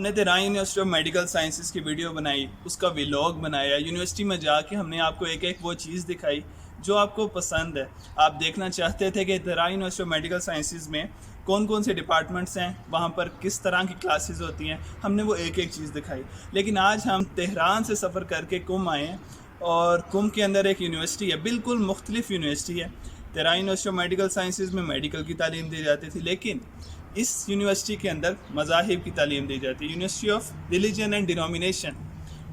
हमने Tehran university of medical sciences की video बनाई, उसका व्लॉग बनाया, यूनिवर्सिटी में जाके हमने आपको एक एक वो चीज़ दिखाई जो आपको पसंद है। आप देखना चाहते थे कि Tehran university of medical sciences में कौन कौन से डिपार्टमेंट्स हैं, वहाँ पर किस तरह की क्लासेस होती हैं, हमने वो एक एक चीज़ दिखाई। लेकिन आज हम तेहरान से सफ़र करके कुम आए हैं और कुम के अंदर एक यूनिवर्सिटी है, बिल्कुल मुख्तलिफ यूनिवर्सिटी है। Tehran university of medical sciences में मेडिकल की तालीम दी जाती थी, लेकिन इस यूनिवर्सिटी के अंदर मज़ाहिब की तालीम दी जाती है। University of religion and denomination,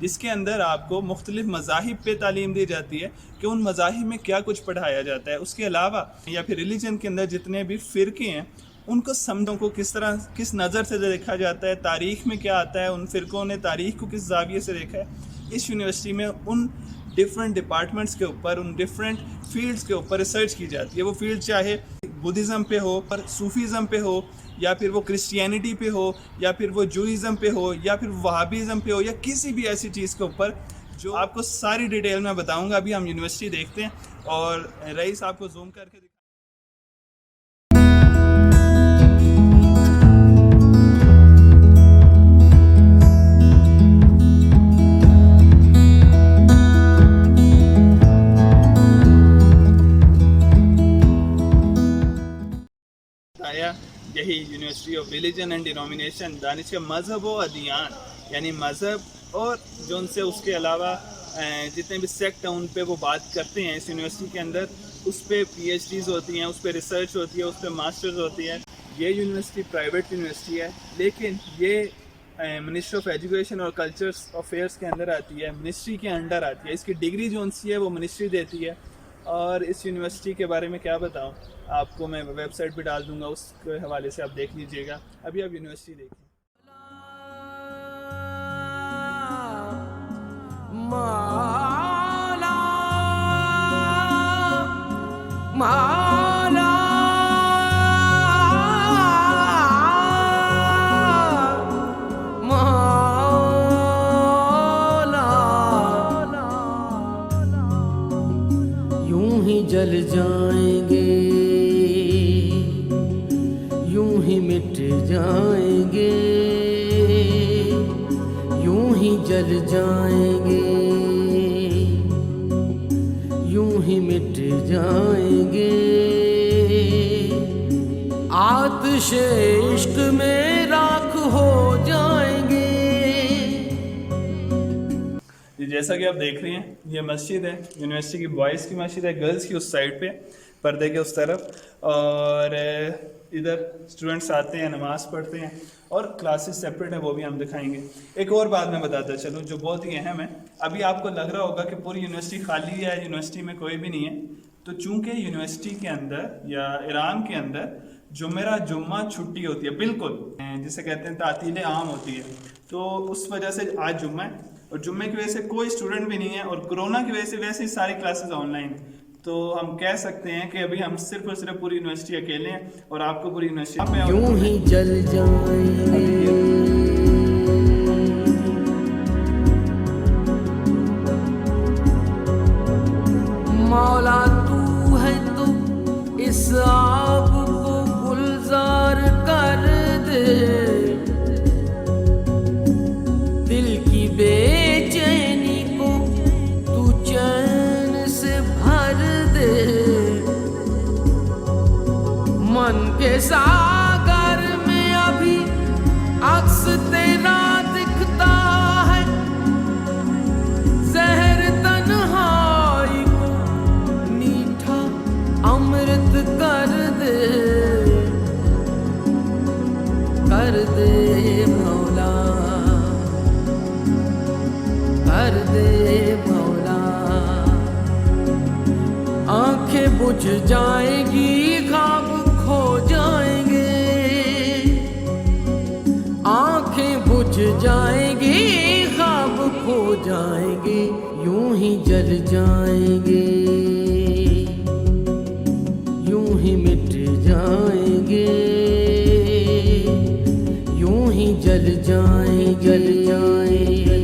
जिसके अंदर आपको मुख्तलिफ मज़ाहिब पे तालीम दी जाती है कि उन मज़ाहिब में क्या कुछ पढ़ाया जाता है। उसके अलावा या फिर रिलीजन के अंदर जितने भी फ़िरके हैं उनको समझों को किस तरह, किस नज़र से देखा जाता है, तारीख़ में क्या आता है, उन फ़िरकों ने तारीख़ को किस जाविये से देखा है। इस यूनिवर्सिटी में उन डिफरेंट डिपार्टमेंट्स के ऊपर, उन डिफरेंट फील्ड्स के ऊपर रिसर्च की जाती है। वो फील्ड चाहे बुद्धिज़्म पे हो, पर सूफीज़म पे हो, या फिर वो क्रिश्चियनिटी पे हो, या फिर वो जूइज़म पे हो, या फिर वहाबीज़म पे हो, या किसी भी ऐसी चीज़ के ऊपर जो आपको सारी डिटेल में बताऊंगा। अभी हम यूनिवर्सिटी देखते हैं और रईस आपको जूम करके आया। यही university of religion and denomination, Danish का मज़हब व अदियान, यानी मज़हब और जो उनसे उसके अलावा जितने भी सेक्ट हैं उन पे वो बात करते हैं। इस यूनिवर्सिटी के अंदर उस पर PhDs होती हैं, उस पर रिसर्च होती है, उस पर मास्टर्स होती है। ये यूनिवर्सिटी प्राइवेट यूनिवर्सिटी है, लेकिन ये मिनिस्ट्री ऑफ एजुकेशन और कल्चर अफेयर्स के अंदर आती है, मिनिस्ट्री के अंडर आती है। इसकी डिग्री जो उनसी है वो मिनिस्ट्री देती है। और इस यूनिवर्सिटी के बारे में क्या बताऊं, आपको मैं वेबसाइट पे डाल दूंगा, उसके हवाले से आप देख लीजिएगा। अभी आप यूनिवर्सिटी देखिए। माला माला यूं ही जल जाएंगे, यूं ही मिट जाएंगे, यूं ही जल जाएंगे, यूं ही मिट जाएंगे, आतिशे इश्क में राख हो जाएंगे। जैसा कि आप देख रहे हैं, ये मस्जिद है, यूनिवर्सिटी की बॉयज़ की मस्जिद है, गर्ल्स की उस साइड पे, पर्दे के उस तरफ। और इधर स्टूडेंट्स आते हैं, नमाज़ पढ़ते हैं और क्लासेस सेपरेट है, वो भी हम दिखाएंगे। एक और बात मैं बताता चलूँ जो बहुत ही अहम है। अभी आपको लग रहा होगा कि पूरी यूनिवर्सिटी खाली है, यूनिवर्सिटी में कोई भी नहीं है। तो चूँकि यूनिवर्सिटी के अंदर या ईरान के अंदर जुम्मा छुट्टी होती है, बिल्कुल जिसे कहते हैं तातील आम होती है, तो उस वजह से आज जुम्मा है और जुम्मे की वजह से कोई स्टूडेंट भी नहीं है और कोरोना की वजह से वैसे ही सारी क्लासेस ऑनलाइन। तो हम कह सकते हैं कि अभी हम सिर्फ और सिर्फ पूरी यूनिवर्सिटी अकेले हैं और आपको पूरी यूनिवर्सिटी यूं ही जल जाएंगे, मौला तू है तो इस आब को गुलजार कर दे, दिल की बेचैनी को तू चैन से भर दे, मन के सागर में अभी अक्स तेरा दिखता है, जहर तन्हाई को मीठा अमृत कर दे, कर दे मौला, कर दे मौला। आंखें बुझ जाएगी, ख्वाब खो जाएंगे, आंखें बुझ जाएंगी, ख्वाब खो जाएंगे, यूं ही जल जाएंगे, यूं ही मिट जाएंगे, यूं ही जल जाएंगे, जल जाएंगे।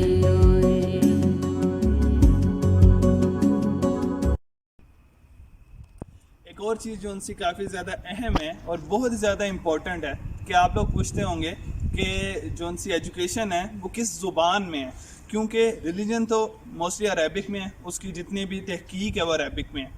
एक और चीज़ जो उनसे काफ़ी ज़्यादा अहम है और बहुत ज़्यादा इम्पोर्टेंट है कि आप लोग पूछते होंगे कि जो उनकी एजुकेशन है वो किस ज़ुबान में है, क्योंकि रिलीजन तो मोस्टली अरबिक में है, उसकी जितनी भी तहकीक है वो अरबिक में है।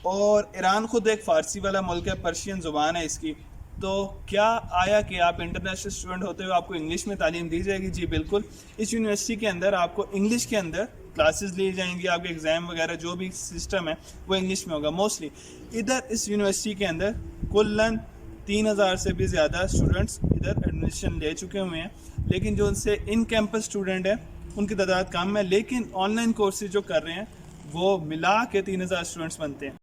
और ईरान खुद एक फ़ारसी वाला मुल्क है, पर्शियन ज़ुबान है इसकी। तो क्या आया कि आप इंटरनेशनल स्टूडेंट होते हुए आपको इंग्लिश में तालीम दी जाएगी? जी बिल्कुल। इस यूनिवर्सिटी के अंदर आपको इंग्लिश के अंदर क्लासेस ली जाएंगी, आपके एग्ज़ाम वगैरह जो भी सिस्टम है वो इंग्लिश में होगा मोस्टली। इधर इस यूनिवर्सिटी के अंदर कुल्लन 3000 से भी ज़्यादा स्टूडेंट्स इधर एडमिशन ले चुके हुए हैं, लेकिन जो उनसे इन कैंपस स्टूडेंट है उनकी तादाद कम है, लेकिन ऑनलाइन कोर्सेज जो कर रहे हैं वो मिला के 3000 स्टूडेंट्स बनते हैं।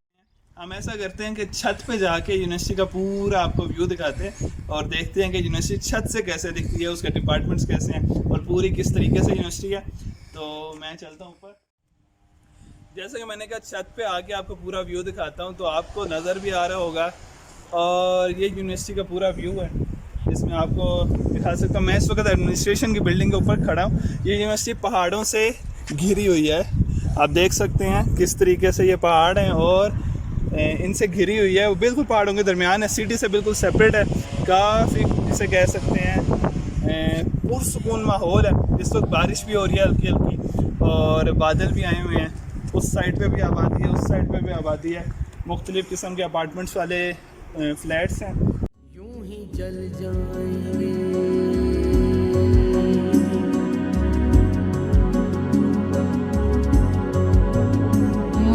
हम ऐसा करते हैं कि छत पे जाके यूनिवर्सिटी का पूरा आपको व्यू दिखाते हैं और देखते हैं कि यूनिवर्सिटी छत से कैसे दिखती है, उसके डिपार्टमेंट्स कैसे हैं और पूरी किस तरीके से यूनिवर्सिटी है। तो मैं चलता हूँ ऊपर। जैसे कि मैंने कहा छत पे आके आपको पूरा व्यू दिखाता हूँ, तो आपको नज़र भी आ रहा होगा। और ये यूनिवर्सिटी का पूरा व्यू है, इसमें आपको दिखा सकता हूँ। मैं इस वक्त एडमिनिस्ट्रेशन की बिल्डिंग के ऊपर खड़ा हूँ। ये यूनिवर्सिटी पहाड़ों से घिरी हुई है, आप देख सकते हैं किस तरीके से ये पहाड़ हैं और इनसे घिरी हुई है। वो बिल्कुल पहाड़ों के दरमियान है, सिटी से बिल्कुल सेपरेट है। काफ़ी जिसे कह सकते हैं पुरसुकून माहौल है। इस वक्त बारिश भी हो रही है हल्की हल्की और बादल भी आए हुए हैं। उस साइड पे भी आबादी है, उस साइड पे भी आबादी है। मुख्तलिफ़ किस्म के अपार्टमेंट्स वाले फ्लैट्स हैं। यूं ही जल जाएंगे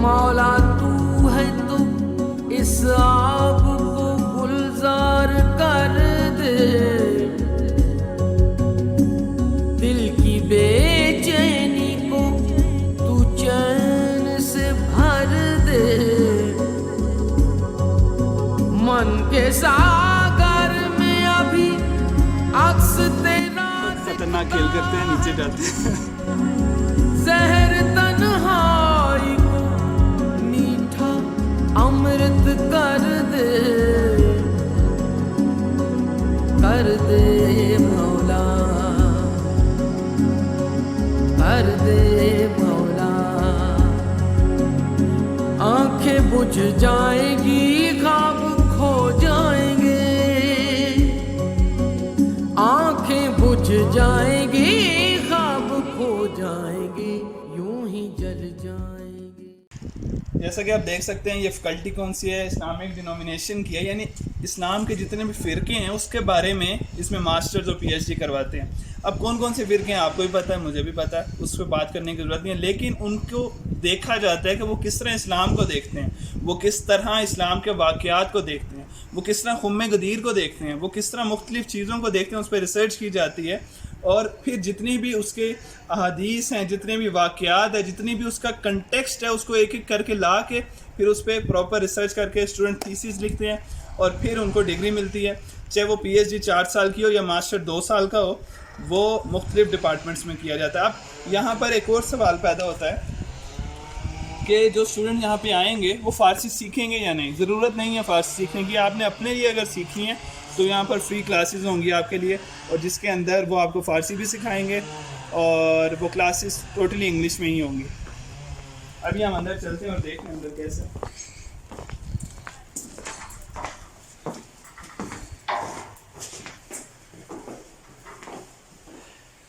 मौला तू है तो इस आग को गुलजार कर दे, दिल की बेचैनी को तू चैन से भर दे, मन के सागर में अभी अक्स तेरा खतरनाक खेल करते हैं, नीचे जाते हैं। जहर तन्हाई को मीठा अमृत कर दे मौला, कर दे मौला। आंखें बुझ जाएगी ख्वाब खो जाएंगे, आंखें बुझ जाएगी ख्वाब खो जाएंगे, यूं ही जल जाएंगे। जैसा कि आप देख सकते हैं ये फैकल्टी कौन सी है, इस्लामिक डिनोमिनेशन की है, यानी इस्लाम के जितने भी फ़िरके हैं उसके बारे में इसमें मास्टर्स और पीएचडी करवाते हैं। अब कौन कौन से फ़िरके हैं आपको भी पता है, मुझे भी पता है, उस पर बात करने की ज़रूरत नहीं है। लेकिन उनको देखा जाता है कि वो किस तरह इस्लाम को देखते हैं, वो किस तरह इस्लाम के वाक़यात को देखते हैं, वो किस तरह खुम्मे गदीर को देखते हैं, वो किस तरह मुख्तलिफ़ चीज़ों को देखते हैं, उस पर रिसर्च की जाती है। और फिर जितनी भी उसके अहादीस हैं, जितने भी वाक़यात है, जितनी भी उसका कंटेक्स्ट है, उसको एक एक करके ला के फिर उस पर प्रॉपर रिसर्च करके स्टूडेंट थीसिस लिखते हैं और फिर उनको डिग्री मिलती है। चाहे वो पीएचडी 4 साल की हो या मास्टर 2 साल का हो, वो मुख्तलिफ डिपार्टमेंट्स में किया जाता है। अब यहाँ पर एक और सवाल पैदा होता है कि जो स्टूडेंट यहाँ पे आएंगे वो फ़ारसी सीखेंगे या नहीं। ज़रूरत नहीं है फ़ारसी सीखने की, आपने अपने लिए अगर सीखनी है तो यहाँ पर फ्री क्लासेस होंगी आपके लिए, और जिसके अंदर वो आपको फ़ारसी भी सिखाएंगे और वो क्लासेस टोटली इंग्लिश में ही होंगी। अभी हम अंदर चलते हैं और देखते हैं अंदर कैसे।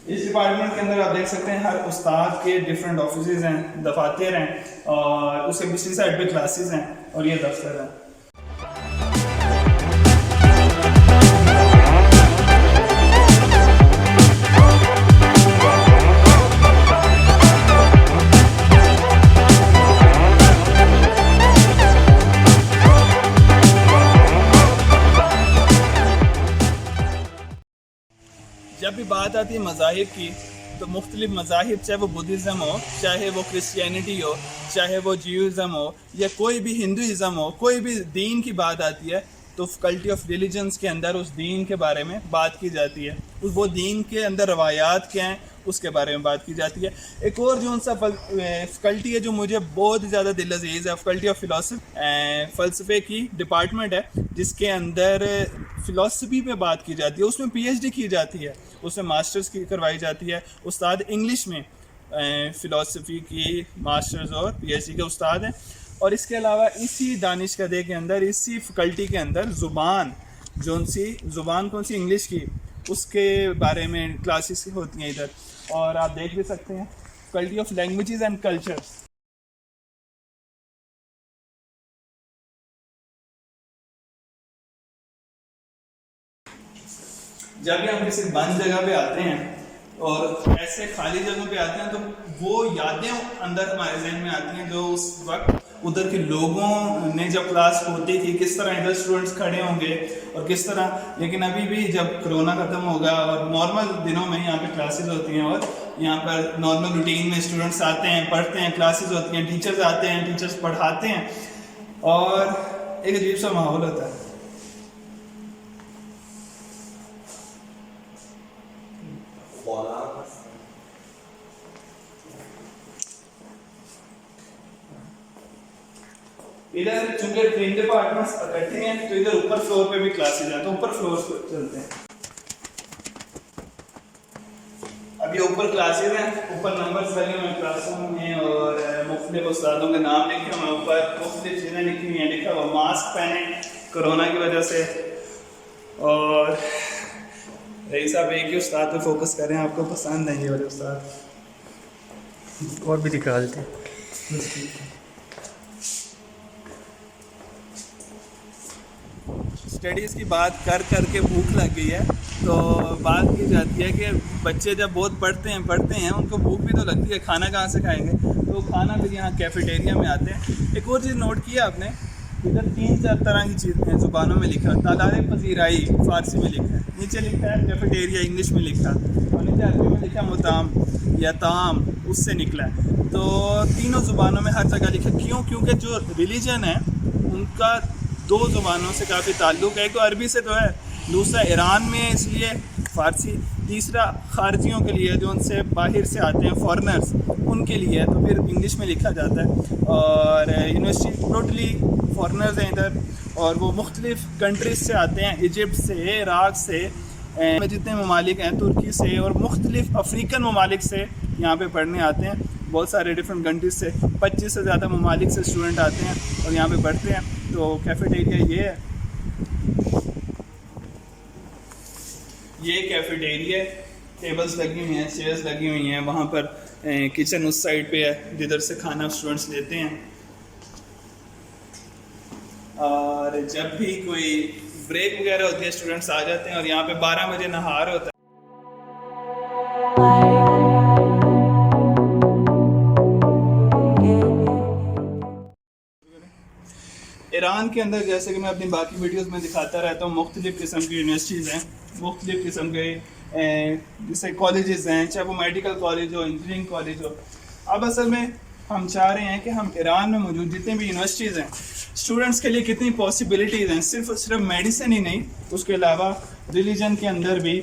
इस डिपार्टमेंट के अंदर आप देख सकते हैं हर उस्ताद के डिफरेंट ऑफिसेज हैं, दफातर हैं और उसके दूसरी साइड पे क्लासेस हैं और ये दफ्तर है। जब भी बात आती है मज़ाहिब की, तो मुख्तलिफ मज़ाहिब, चाहे वो बुद्धिज़्म हो, चाहे वो क्रिश्चियनिटी हो, चाहे वो ज्यूज़म हो या कोई भी हिंदुइज़म हो, कोई भी दीन की बात आती है तो फैकल्टी ऑफ रिलीजन्स के अंदर उस दीन के बारे में बात की जाती है। वो दीन के अंदर रवायात क्या हैं उसके बारे में बात की जाती है। एक और जो सा फैकल्टी है जो मुझे बहुत ज़्यादा दिल अज़ीज़ है, फैकल्टी ऑफ फ़लसफ़े की डिपार्टमेंट है, जिसके अंदर फ़िलासफ़ी पे बात की जाती है, उसमें पीएचडी की जाती है, उसमें मास्टर्स की करवाई जाती है। उस्ताद इंग्लिश में फ़िलासफ़ी की मास्टर्स और पीएचडी के उस्ताद हैं। और इसके अलावा इसी दानिशकदे के अंदर, इसी फैकल्टी के अंदर ज़ुबान कौन सी इंग्लिश की, उसके बारे में क्लासेस होती हैं इधर। और आप देख भी सकते हैं faculty of languages and cultures. जब भी हम किसी बंद जगह पे आते हैं और ऐसे खाली जगहों पे आते हैं तो वो यादें अंदर हमारे जहन में आती हैं जो उस वक्त उधर के लोगों ने जब क्लास होती थी, किस तरह इधर स्टूडेंट्स खड़े होंगे और किस तरह। लेकिन अभी भी जब कोरोना ख़त्म होगा और नॉर्मल दिनों में यहाँ पे क्लासेस होती हैं और यहाँ पर नॉर्मल रूटीन में स्टूडेंट्स आते हैं, पढ़ते हैं, क्लासेस होती हैं, टीचर्स आते हैं, टीचर्स पढ़ाते हैं और एक अजीब सा माहौल होता है। इधर चूंकि 3 डिपार्टमेंट्स इकट्ठे हैं तो इधर ऊपर फ्लोर पे भी क्लासेस हैं, तो ऊपर फ्लोर पे चलते हैं। अब ये ऊपर क्लासेस हैं, ऊपर नंबर्स लगे हुए हैं क्लासरूम में और मुख्तलिफ उस्तादों के नाम लिखे हुए हैं, ऊपर मुख्तलिफ चीज़ें लिखी हुई हैं, लिखा हुआ मास्क पहने कोरोना की वजह से। और रही साहब एक ही उस्ताद पे फोकस करें, आपको पसंद है ये वाले उस्ताद और भी दिखा देते हैं। स्टडीज़ की बात कर कर के भूख लग गई है तो बात की जाती है कि बच्चे जब बहुत पढ़ते हैं उनको भूख भी तो लगती है, खाना कहाँ से खाएंगे, तो खाना फिर यहाँ कैफेटेरिया में आते हैं। एक और चीज़ नोट किया आपने, इधर 3-4 तरह की चीज़ें ज़ुबानों में लिखा, तादारे पजीराई फ़ारसी में लिखा है, नीचे लिखा है कैफेटेरिया इंग्लिश में लिखा और नीचे अरबी में लिखा मुताम या ताम, उससे निकला है। तो तीनों ज़ुबानों में हर जगह लिखा। क्यों? क्योंकि जो रिलीजन है उनका 2 ज़ुबानों से काफ़ी ताल्लुक़ है, एक तो अरबी से तो है, दूसरा ईरान में इसलिए फ़ारसी, तीसरा खारजियों के लिए जो उनसे बाहर से आते हैं फॉरेनर्स उनके लिए तो फिर इंग्लिश में लिखा जाता है। और यूनिवर्सिटी टोटली फॉरेनर्स हैं इधर और वो मुख्तलिफ़ कंट्रीज़ से आते हैं, इजिप्ट से, इराक़ से, जितने ममालिक हैं, तुर्की से और मुख्तलिफ़ अफ्रीकन ममालिक से यहाँ पे पढ़ने आते हैं। बहुत सारे डिफरेंट कंट्रीज से 25 से ज़्यादा ममालिक से स्टूडेंट आते हैं और यहाँ पे पढ़ते हैं। तो कैफेटेरिया ये है, ये कैफेटेरिया, टेबल्स लगी हुई हैं, चेयर्स लगी हुई हैं, वहाँ पर किचन उस साइड पे है जिधर से खाना स्टूडेंट्स लेते हैं। और जब भी कोई ब्रेक वगैरह होती है स्टूडेंट्स आ जाते हैं और यहाँ पे 12 बजे नहार होता है। ईरान के अंदर जैसे कि मैं अपनी बाकी वीडियोस में दिखाता रहता हूँ, मुख्तलिफ़ किस्म की यूनिवर्सिटीज़ हैं, मुख्तलिफ़ किस्म के जैसे कॉलेजेस हैं, चाहे वो मेडिकल कॉलेज हो, इंजीनियरिंग कॉलेज हो। अब असल में हम चाह रहे हैं कि हम ईरान में मौजूद जितने भी यूनिवर्सिटीज़ हैं स्टूडेंट्स के लिए कितनी पॉसिबिलिटीज़ हैं, सिर्फ मेडिसिन ही नहीं, उसके अलावा रिलीजन के अंदर भी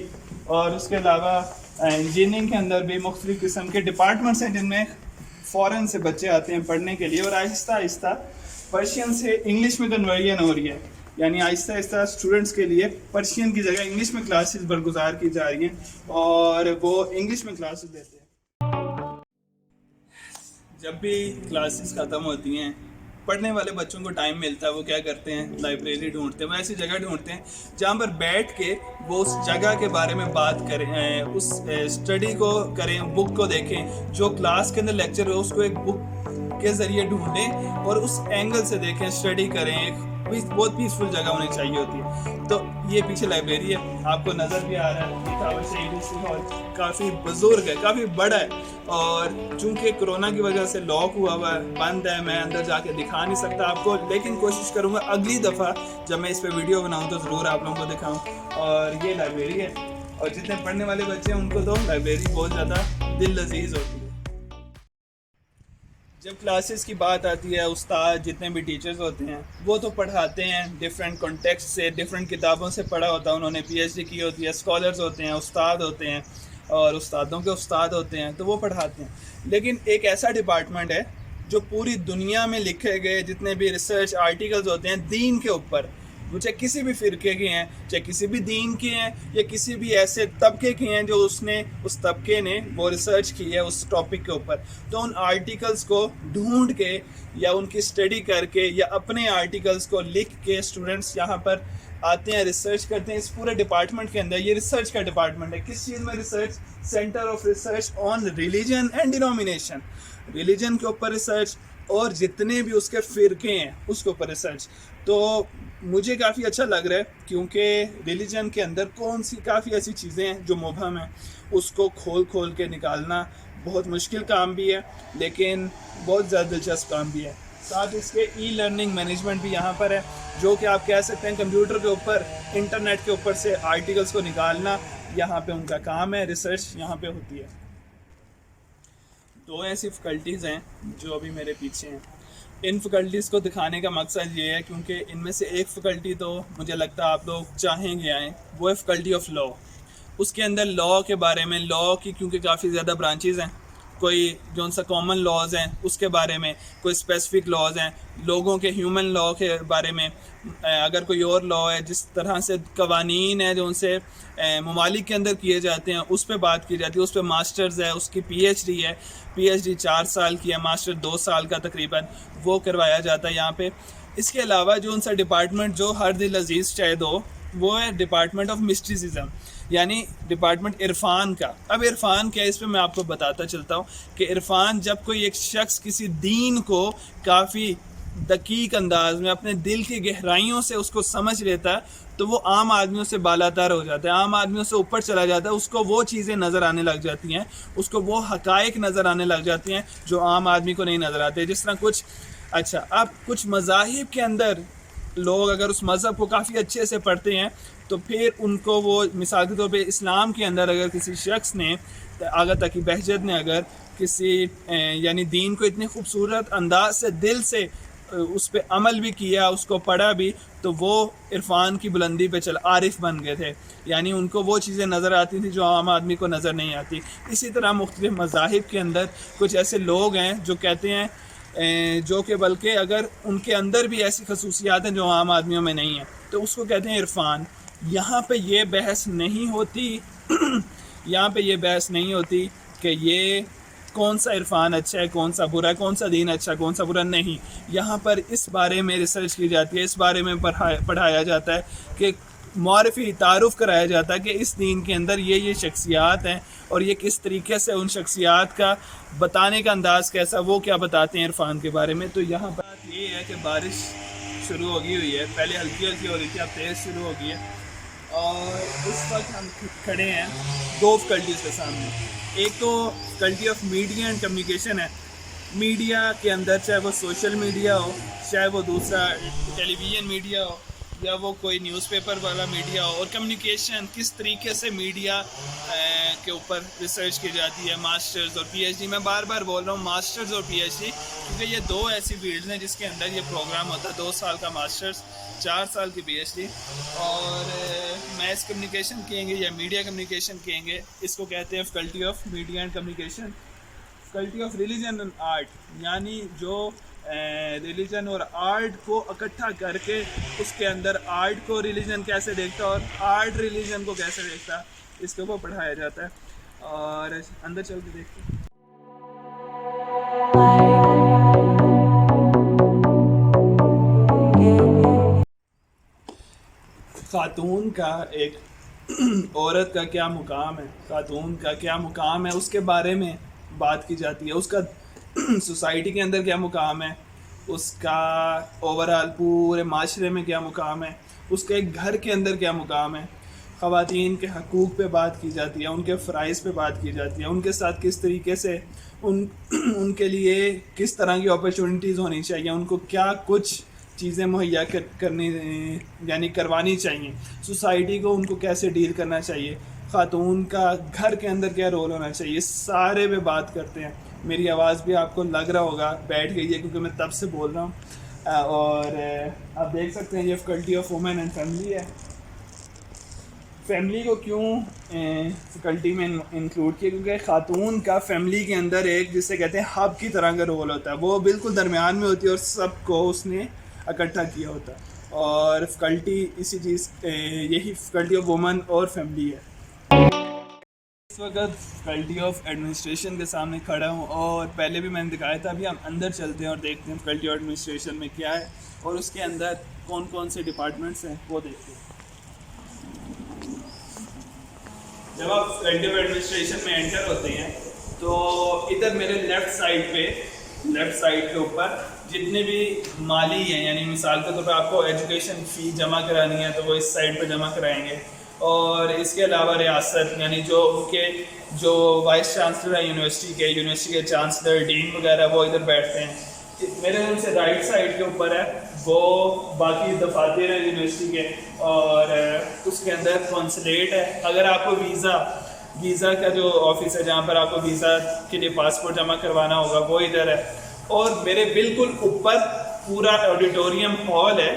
और उसके अलावा इंजीनियरिंग के अंदर भी मुख्तलिफ़ किस्म के डिपार्टमेंट्स हैं जिनमें फ़ॉरेन से बच्चे आते हैं पढ़ने के लिए। और आहिस्ता आहिस्ता पर्शियन से इंग्लिश में कन्वर्जन हो रही है, यानी आहिस्ता आहिस्ता स्टूडेंट्स के लिए पर्शियन की जगह इंग्लिश में क्लासेस बरगुजार की जा रही हैं और वो इंग्लिश में क्लासेस देते हैं। जब भी क्लासेस ख़त्म होती हैं पढ़ने वाले बच्चों को टाइम मिलता है, वो क्या करते हैं, लाइब्रेरी ढूंढते हैं, वो ऐसी जगह ढूंढते हैं जहाँ पर बैठ के वो उस जगह के बारे में बात करें, उस स्टडी को करें, बुक को देखें, जो क्लास के अंदर लेक्चर हो उसको एक बुक के ज़रिए ढूंढें और उस एंगल से देखें, स्टडी करें। एक बहुत पीसफुल जगह होनी चाहिए होती है। तो ये पीछे लाइब्रेरी है, आपको नज़र भी आ रहा है, काफ़ी बुजुर्ग है, काफ़ी बड़ा है और चूंकि कोरोना की वजह से लॉक हुआ हुआ है, बंद है, मैं अंदर जाके दिखा नहीं सकता आपको, लेकिन कोशिश करूँगा अगली दफ़ा जब मैं इस पर वीडियो बनाऊँ तो ज़रूर आप लोगों को दिखाऊँ। और ये लाइब्रेरी है और जितने पढ़ने वाले बच्चे हैं उनको तो लाइब्रेरी बहुत ज़्यादा दिल लजीज होती है। जब क्लासेस की बात आती है, उस्ताद जितने भी टीचर्स होते हैं वो तो पढ़ाते हैं डिफरेंट कॉन्टेक्स्ट से, डिफरेंट किताबों से पढ़ा होता है, उन्होंने PhD की होती है, स्कॉलर्स होते हैं, उस्ताद होते हैं और उस्तादों के उस्ताद होते हैं, तो वो पढ़ाते हैं। लेकिन एक ऐसा डिपार्टमेंट है जो पूरी दुनिया में लिखे गए जितने भी रिसर्च आर्टिकल्स होते हैं दीन के ऊपर, वो चाहे किसी भी फ़िरके के हैं, चाहे किसी भी दीन के हैं या किसी भी ऐसे तबके के हैं जो उस तबके ने वो रिसर्च की है उस टॉपिक के ऊपर, तो उन आर्टिकल्स को ढूंढ के या उनकी स्टडी करके या अपने आर्टिकल्स को लिख के स्टूडेंट्स यहाँ पर आते हैं, रिसर्च करते हैं इस पूरे डिपार्टमेंट के अंदर। ये रिसर्च का डिपार्टमेंट है। किस चीज़ में research? Centre of research on religion and denomination. Religion के ऊपर रिसर्च और जितने भी उसके फ़िरके हैं उसके ऊपर रिसर्च। तो मुझे काफ़ी अच्छा लग रहा है, क्योंकि रिलीजन के अंदर कौन सी काफ़ी ऐसी चीज़ें हैं जो मुबहम हैं, उसको खोल खोल के निकालना बहुत मुश्किल काम भी है, लेकिन बहुत ज़्यादा दिलचस्प काम भी है। साथ इसके ई लर्निंग मैनेजमेंट भी यहाँ पर है, जो कि आप कह सकते हैं कंप्यूटर के ऊपर, इंटरनेट के ऊपर से आर्टिकल्स को निकालना यहाँ पे उनका काम है, रिसर्च यहाँ पे होती है। दो ऐसी फ़ैकल्टीज़ हैं जो अभी मेरे पीछे हैं। इन फ़ैकल्टीज़ को दिखाने का मकसद ये है, क्योंकि इनमें से एक फ़ैकल्टी तो मुझे लगता है आप लोग चाहेंगे आएँ, वो है फ़ैकल्टी ऑफ लॉ। उसके अंदर लॉ के बारे में, लॉ की क्योंकि काफ़ी ज़्यादा ब्रांचेज़ हैं, कोई जो सा कॉमन लॉज हैं उसके बारे में, कोई स्पेसिफिक लॉज हैं, लोगों के ह्यूमन लॉ के बारे में, अगर कोई और लॉ है, जिस तरह से कवानीन है जो उनसे ममालिक के अंदर किए जाते हैं उस पर बात की जाती है। उस पर मास्टर्स है, उसकी पीएचडी है, पीएचडी 4 साल की है, मास्टर 2 साल का तकरीबन, वो करवाया जाता है यहाँ पे। इसके अलावा जो उनसा डिपार्टमेंट जो हर दिल अजीज़ शायद हो, वो है डिपार्टमेंट ऑफ मिस्टिसिज्म, यानी डिपार्टमेंट इरफान का। अब इरफान क्या है, इस पर मैं आपको बताता चलता हूँ कि इरफान जब कोई एक शख्स किसी दीन को काफ़ी दकीक अंदाज में अपने दिल की गहराइयों से उसको समझ लेता है, तो वो आम आदमियों से बालातर हो जाता है, आम आदमियों से ऊपर चला जाता है। उसको वो चीज़ें नज़र आने लग जाती हैं, उसको वो हकायक नज़र आने लग जाती हैं जो आम आदमी को नहीं नज़र आते। जिस तरह कुछ अब कुछ मज़ाहिब के अंदर लोग अगर उस मज़हब को काफ़ी अच्छे से पढ़ते हैं, तो फिर उनको वो, मिसाल के तौर पे इस्लाम के अंदर अगर किसी शख्स ने, आगा तक की बहजत ने अगर किसी यानी दीन को इतने खूबसूरत अंदाज से दिल से उस पर अमल भी किया, उसको पढ़ा भी, तो वो इरफान की बुलंदी पे चल आरिफ बन गए थे। यानी उनको वो चीज़ें नज़र आती थी जो आम आदमी को नज़र नहीं आती। इसी तरह मुख्तलिफ मज़ाहिब के अंदर कुछ ऐसे लोग हैं जो कहते हैं, जो कि बल्कि अगर उनके अंदर भी ऐसी खसूसियात हैं जो आम आदमियों में नहीं हैं, तो उसको कहते हैं इरफान। यहाँ पे ये बहस नहीं होती यहाँ पे ये बहस नहीं होती कि ये कौन सा इरफान अच्छा है, कौन सा बुरा है, कौन सा दीन अच्छा, कौन सा बुरा नहीं। यहाँ पर इस बारे में रिसर्च की जाती है, इस बारे में पढ़ाया जाता है कि मारफी तारुफ कराया जाता है कि इस दीन के अंदर ये शख्सियात हैं और ये किस तरीके से उन शख्सियात का बताने का अंदाज़ कैसा, वो क्या बताते हैं इरफान के बारे में। तो यहाँ पर ये है कि बारिश शुरू हो गई हुई है, पहले हल्की हल्की हो रही थी, अब तेज़ शुरू हो गई है। और इस वक्त हम खड़े हैं दो फैकल्टीज़ के सामने। एक तो faculty of media and communication है। मीडिया के अंदर चाहे वो सोशल मीडिया हो, चाहे वो दूसरा टेलीविज़न मीडिया हो, या वो कोई न्यूज़पेपर वाला मीडिया हो, और कम्युनिकेशन किस तरीके से मीडिया के ऊपर रिसर्च की जाती है, मास्टर्स और पीएचडी। मैं बार बार बोल रहा हूँ मास्टर्स और पीएचडी, क्योंकि ये दो ऐसी फील्ड्स हैं जिसके अंदर ये प्रोग्राम होता है, 2 साल का मास्टर्स, 4 साल की पीएचडी। और मैस कम्युनिकेशन कहेंगे या मीडिया कम्युनिकेशन कहेंगे, इसको कहते हैं faculty of media and communication. Faculty of religion and art, यानी जो रिलीजन और आर्ट को इकट्ठा करके उसके अंदर आर्ट को रिलीजन कैसे देखता और आर्ट रिलीजन को कैसे देखता, इसके ऊपर पढ़ाया जाता है। और अंदर चल के देखते हैं। खातून का एक औरत का क्या मुकाम है, खातून का क्या मुकाम है, उसके बारे में बात की जाती है। उसका सोसाइटी के अंदर क्या मुकाम है, उसका ओवरऑल पूरे माशरे में क्या मुकाम है, उसके एक घर के अंदर क्या मुकाम है। ख़वातीन के हकूक़ पे बात की जाती है, उनके फ़राइज़ पे बात की जाती है, उनके साथ किस तरीके से उनके लिए किस तरह की अपॉर्चुनिटीज़ होनी चाहिए, उनको क्या कुछ चीज़ें मुहैया करनी यानी करवानी चाहिए, सोसाइटी को उनको कैसे डील करना चाहिए, ख़ातून का घर के अंदर क्या रोल होना चाहिए, सारे पे बात करते हैं। मेरी आवाज़ भी आपको लग रहा होगा बैठ गई है, क्योंकि मैं तब से बोल रहा हूँ। और आप देख सकते हैं ये faculty of women and family है। फैमिली को क्यों फैकल्टी में इंक्लूड किया, क्योंकि ख़ातून का फैमिली के अंदर एक जिसे कहते हैं हब की तरह का रोल होता है, वो बिल्कुल दरमियान में होती है और सबको उसने इकट्ठा किया होता है। और फैकल्टी इसी चीज़ यही फैकल्टी ऑफ वुमेन और फैमिली है। वक्त फैकल्टी ऑफ एडमिनिस्ट्रेशन के सामने खड़ा हूँ और पहले भी मैंने दिखाया था। अभी हम अंदर चलते हैं और देखते हैं फैकल्टी ऑफ एडमिनिस्ट्रेशन में क्या है और उसके अंदर कौन कौन से डिपार्टमेंट्स हैं वो देखते हैं। जब आप फैकल्टी ऑफ एडमिनिस्ट्रेशन में एंटर होते हैं तो इधर मेरे लेफ़्ट साइड के ऊपर जितने भी माली हैं, यानी मिसाल के तौर पर आपको एजुकेशन फ़ी जमा करानी है तो वो इस साइड पर जमा कराएंगे। और इसके अलावा रियासत यानी जो वाइस चांसलर है यूनिवर्सिटी के चांसलर, डीन वगैरह वो इधर बैठते हैं। मेरे उनसे राइट साइड के ऊपर है वो बाकी दफातर हैं यूनिवर्सिटी के, और उसके अंदर कॉन्सुलेट है। अगर आपको वीज़ा का जो ऑफिस है जहाँ पर आपको वीज़ा के लिए पासपोर्ट जमा करवाना होगा वो इधर है। और मेरे बिल्कुल ऊपर पूरा ऑडिटोरियम हॉल है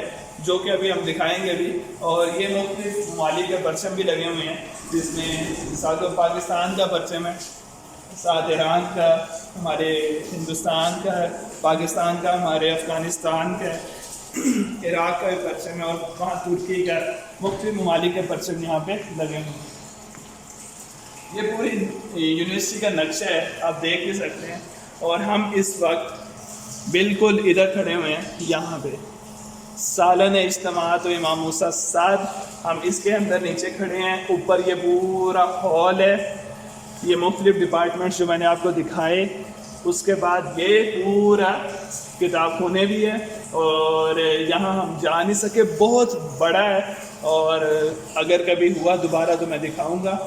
जो कि अभी हम दिखाएंगे अभी। और ये मुख्तलिफ ममालिक के परचम भी लगे हुए हैं, जिसमें साथ पाकिस्तान का परचम है, साथ ईरान का, हमारे हिंदुस्तान का, पाकिस्तान का, हमारे अफ़गानिस्तान का, इराक़ का भी परचम है, और वहाँ तुर्की का, मुख्तलिफ ममालिक के परचम यहाँ पे लगे हुए हैं। ये पूरी यूनिवर्सिटी का नक्शा है, आप देख भी सकते हैं। और हम इस वक्त बिल्कुल इधर खड़े हुए हैं, यहाँ पे सालाना इज्तिमात व इमाम मूसा साद, हम इसके अंदर नीचे खड़े हैं। ऊपर ये पूरा हॉल है, ये मुख्तलिफ डिपार्टमेंट्स जो मैंने आपको दिखाए। उसके बाद ये पूरा किताब खाने भी है और यहाँ हम जा नहीं सके, बहुत बड़ा है और अगर कभी हुआ दोबारा तो मैं दिखाऊंगा।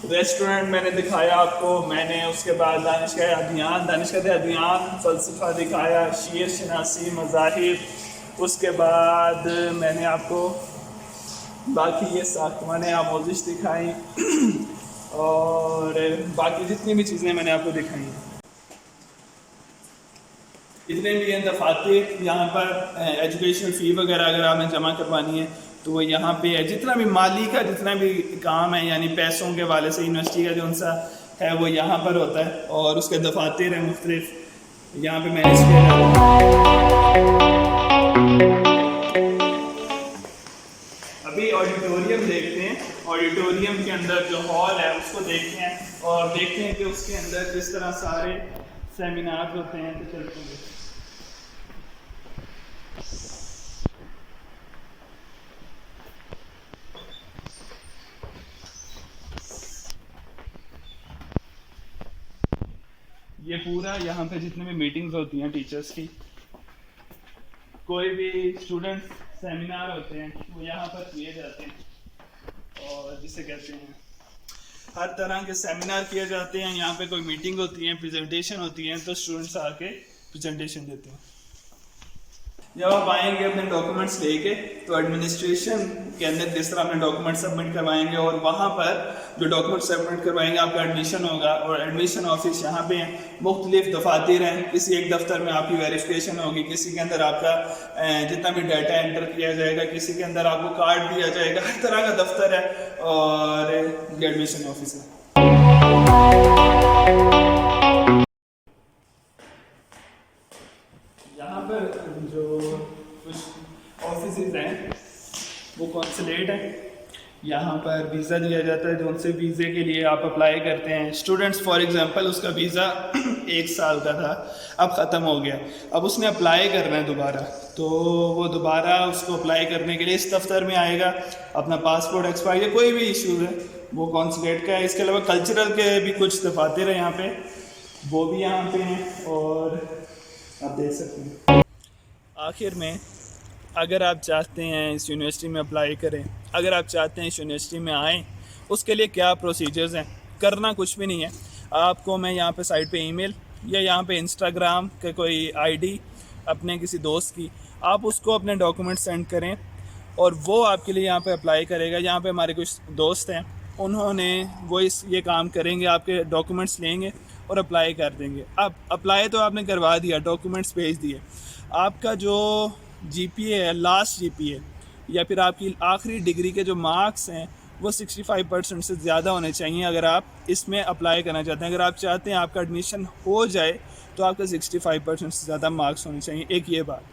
रेस्टोरेंट मैंने दिखाया आपको, मैंने उसके बाद दानिशगाह अदियान फ़लसफ़ा दिखाया, शीर शनासी, मज़ाहिब। उसके बाद मैंने आपको बाकी ये साख्वान आमोजिश दिखाई और बाकी जितनी भी चीज़ें मैंने आपको दिखाई हैं। इतने भी हैं दफातर, यहाँ पर एजुकेशन फ़ी वगैरह अगर आपने जमा करवानी है तो वो यहाँ पे है। जितना भी माली का जितना भी काम है, यानी पैसों के वाले से यूनिवर्सिटी का जो उनसा है वो यहाँ पर होता है। और उसके दफातर हैं मुख्तलिफ, यहाँ पे मैनेज किया जाता है। अभी ऑडिटोरियम देखते हैं, ऑडिटोरियम के अंदर जो हॉल है उसको देखते हैं और देखते हैं कि उसके अंदर किस तरह सारे सेमिनार होते हैं। तो चलते हैं। ये पूरा यहाँ पे जितने भी मीटिंग्स होती हैं टीचर्स की, कोई भी स्टूडेंट सेमिनार होते हैं वो यहाँ पर किए जाते हैं। और जिसे कहते हैं हर तरह के सेमिनार किए जाते हैं। यहाँ पे कोई मीटिंग होती है, प्रेजेंटेशन होती है, तो स्टूडेंट्स आके प्रेजेंटेशन देते हैं। जब आप आएंगे अपने डॉक्यूमेंट्स लेके तो एडमिनिस्ट्रेशन के अंदर जिस तरह अपने डॉक्यूमेंट सबमिट करवाएंगे और वहाँ पर जो डॉक्यूमेंट सबमिट करवाएंगे आपका एडमिशन होगा। और एडमिशन ऑफिस यहाँ पे हैं, मुख्तलिफ दफातर हैं। किसी एक दफ्तर में आपकी वेरिफिकेशन होगी, किसी के अंदर आपका जितना भी डाटा एंटर किया जाएगा, किसी के अंदर आपको कार्ड दिया जाएगा। हर तरह का दफ्तर है और ये एडमिशन ऑफिस है। यहाँ पर जो कुछ ऑफिस हैं वो कॉन्सुलेट है। यहाँ पर वीज़ा दिया जाता है, जो उनसे वीज़े के लिए आप अप्लाई करते हैं। स्टूडेंट्स फॉर एग्जांपल उसका वीज़ा 1 साल का था, अब ख़त्म हो गया, अब उसने अप्लाई करना है दोबारा, तो वो दोबारा उसको अप्लाई करने के लिए इस दफ्तर में आएगा। अपना पासपोर्ट एक्सपायर या कोई भी इशू है वो कॉन्सुलेट का है। इसके अलावा कल्चरल के भी कुछ दफातर हैं यहाँ पे, वो भी यहाँ पे हैं और आप देख सकते हैं। आखिर में अगर आप चाहते हैं इस यूनिवर्सिटी में अप्लाई करें, अगर आप चाहते हैं इस यूनिवर्सिटी में आएँ, उसके लिए क्या प्रोसीजर्स हैं। करना कुछ भी नहीं है, आपको मैं यहाँ पे साइट पे ईमेल या यहाँ पे इंस्टाग्राम के कोई आईडी अपने किसी दोस्त की, आप उसको अपने डॉक्यूमेंट सेंड करें और वो आपके लिए यहाँ पे अप्लाई करेगा। यहाँ पे हमारे कुछ दोस्त हैं, उन्होंने वो ये काम करेंगे, आपके डॉक्यूमेंट्स लेंगे और अप्लाई कर देंगे। अब अप्लाई तो आपने करवा दिया, डॉक्यूमेंट्स भेज दिए, आपका जो GPA है, लास्ट GPA या फिर आपकी आखिरी डिग्री के जो मार्क्स हैं वो 65% से ज़्यादा होने चाहिए अगर आप इसमें अप्लाई करना चाहते हैं। अगर आप चाहते हैं आपका एडमिशन हो जाए तो आपका 65% से ज़्यादा मार्क्स होने चाहिए। एक ये बात।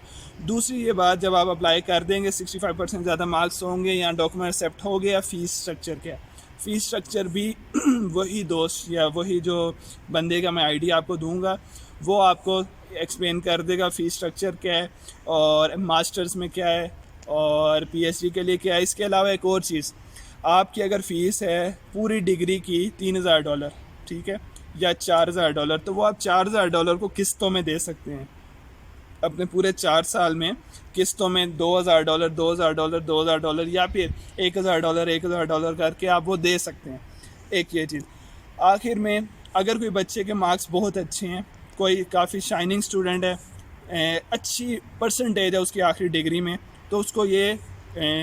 दूसरी ये बात, जब आप अप्लाई कर देंगे 65% ज़्यादा मार्क्स होंगे या डॉक्यूमेंट एक्सेप्ट हो गया, फ़ीस स्ट्रक्चर क्या है। फ़ीस स्ट्रक्चर भी वही दोस्त या वही जो बंदे का मैं आईडी आपको दूंगा वो आपको एक्सप्लेन कर देगा फ़ीस स्ट्रक्चर क्या है और मास्टर्स में क्या है और पीएचडी के लिए क्या है। इसके अलावा एक और चीज़, आपकी अगर फ़ीस है पूरी डिग्री की $3000, ठीक है, या $4000, तो वो आप $4000 को किस्तों में दे सकते हैं अपने पूरे 4 साल में, किस्तों में $2000 $2000 $2000 या फिर $1000 करके आप वो दे सकते हैं। एक ये चीज़। आखिर में अगर कोई बच्चे के मार्क्स बहुत अच्छे हैं, कोई काफ़ी शाइनिंग स्टूडेंट है, अच्छी परसेंटेज है उसकी आखिरी डिग्री में, तो उसको ये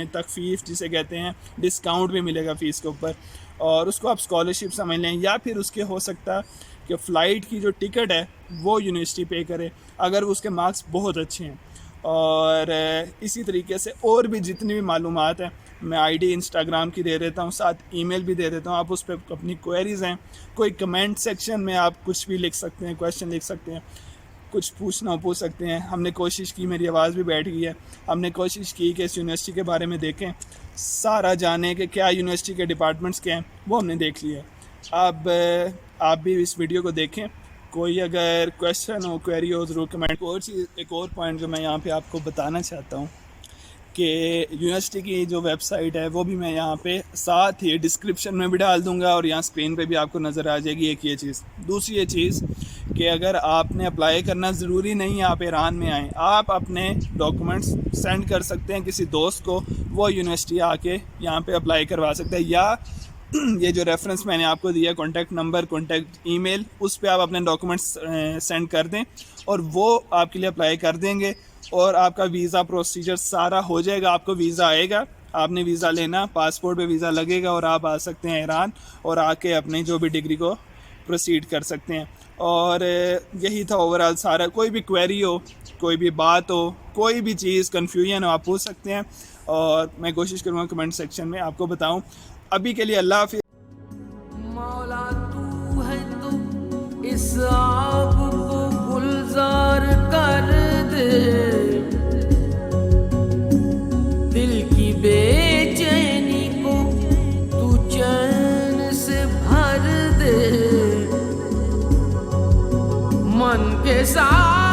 तखफीफ जिसे कहते हैं डिस्काउंट भी मिलेगा फ़ीस के ऊपर और उसको आप स्कॉलरशिप समझ लें। या फिर उसके हो सकता कि फ़्लाइट की जो टिकट है वो यूनिवर्सिटी पे करे अगर उसके मार्क्स बहुत अच्छे हैं। और इसी तरीके से और भी जितनी भी मालूमात है मैं आईडी इंस्टाग्राम की दे देता हूँ, साथ ईमेल भी दे देता हूँ। आप उस पर अपनी क्वेरीज़ हैं, कोई कमेंट सेक्शन में आप कुछ भी लिख सकते हैं, क्वेश्चन लिख सकते हैं, कुछ पूछना हो पूछ सकते हैं। हमने कोशिश की, मेरी आवाज़ भी बैठ गई है, हमने कोशिश की कि इस यूनिवर्सिटी के बारे में देखें, सारा जाने कि क्या यूनिवर्सिटी के डिपार्टमेंट्स क्या हैं वो हमने देख लिया। अब आप भी इस वीडियो को देखें, कोई अगर क्वेश्चन हो, क्वेरी हो, ज़रूर कमेंट। और चीज़, एक और पॉइंट जो मैं यहाँ पे आपको बताना चाहता हूँ कि यूनिवर्सिटी की जो वेबसाइट है वो भी मैं यहाँ पे साथ ही डिस्क्रिप्शन में भी डाल दूँगा और यहाँ स्क्रीन पे भी आपको नज़र आ जाएगी। एक ये चीज़। दूसरी ये चीज़ कि अगर आपने अप्लाई करना ज़रूरी नहीं है आप ईरान में आएँ, आप अपने डॉक्यूमेंट्स सेंड कर सकते हैं किसी दोस्त को, वो यूनिवर्सिटी आके यहाँ पे अप्लाई करवा सकता है। या ये जो रेफरेंस मैंने आपको दिया, कॉन्टैक्ट नंबर, कॉन्टैक्ट ईमेल, उस पर आप अपने डॉक्यूमेंट्स सेंड कर दें और वो आपके लिए अप्लाई कर देंगे और आपका वीज़ा प्रोसीजर सारा हो जाएगा। आपको वीज़ा आएगा, आपने वीज़ा लेना, पासपोर्ट पे वीज़ा लगेगा और आप आ सकते हैं ईरान और आके अपनी जो भी डिग्री को प्रोसीड कर सकते हैं। और यही था ओवरऑल सारा। कोई भी क्वेरी हो, कोई भी बात हो, कोई भी चीज़ कन्फ्यूजन हो, आप पूछ सकते हैं और मैं कोशिश करूँगा कमेंट सेक्शन में आपको बताऊँ। अभी के लिए अल्लाह हाफ़िज़। मौला तू है तो इस आब को गुलजार कर दे, दिल की बेचैनी को तू चैन से भर दे, मन के साथ